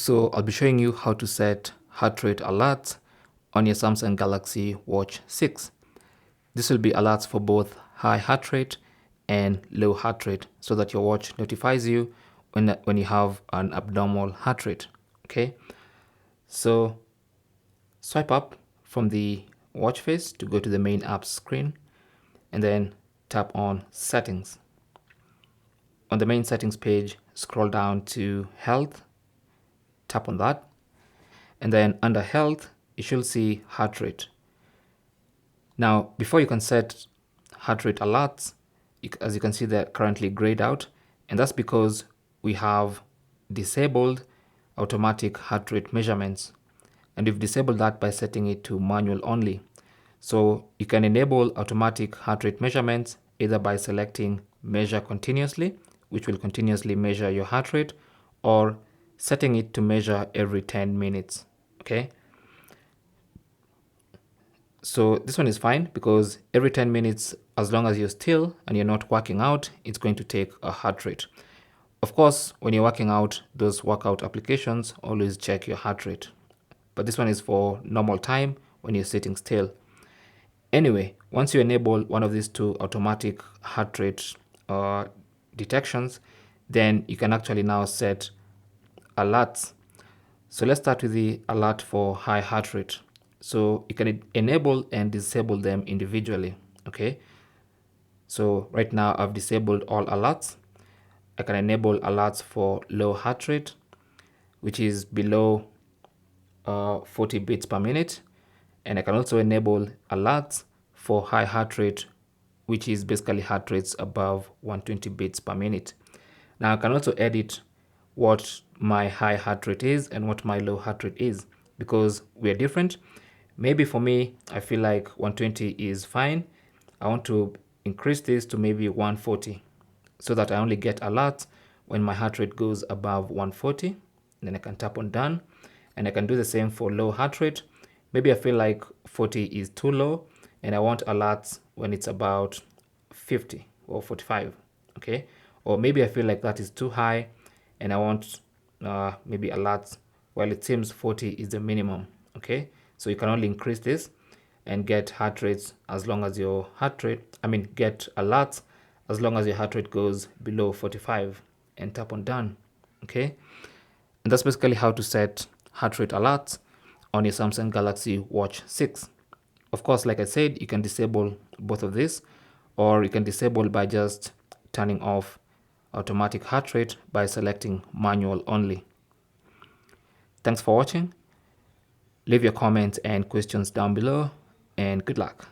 So I'll be showing you how to set heart rate alerts on your Samsung Galaxy Watch 6. This will be alerts for both high heart rate and low heart rate so that your watch notifies you when you have an abnormal heart rate. Okay, so swipe up from the watch face to go to the main apps screen and then tap on settings. On the main settings page, scroll down to health, tap on that, and then under health you should see heart rate. Now before you can set heart rate alerts, as you can see they're currently grayed out, and that's because we have disabled automatic heart rate measurements, and we've disabled that by setting it to manual only. So you can enable automatic heart rate measurements either by selecting measure continuously, which will continuously measure your heart rate, or setting it to measure every 10 minutes. Okay, so this one is fine because every 10 minutes, as long as you're still and you're not working out, it's going to take a heart rate. Of course, when you're working out, those workout applications always check your heart rate, but this one is for normal time when you're sitting still. Anyway, once you enable one of these two automatic heart rate detections, then you can actually now set alerts. So let's start with the alert for high heart rate. So you can enable and disable them individually. Okay, so right now I've disabled all alerts. I can enable alerts for low heart rate, which is below 40 beats per minute, and I can also enable alerts for high heart rate, which is basically heart rates above 120 beats per minute. Now I can also edit what my high heart rate is and what my low heart rate is, because we are different. Maybe for me, I feel like 120 is fine. I want to increase this to maybe 140 so that I only get alerts when my heart rate goes above 140. Then I can tap on done, and I can do the same for low heart rate. Maybe I feel like 40 is too low and I want alerts when it's about 50 or 45. Okay, or maybe I feel like that is too high and I want maybe alerts while it seems 40 is the minimum. Okay, so you can only increase this and get heart rates as long as your heart rate, get alerts as long as your heart rate goes below 45, and tap on done. Okay, and that's basically how to set heart rate alerts on your Samsung Galaxy Watch 6. Of course, like I said, you can disable both of these, or you can disable by just turning off automatic heart rate by selecting manual only. Thanks for watching. Leave your comments and questions down below, and good luck.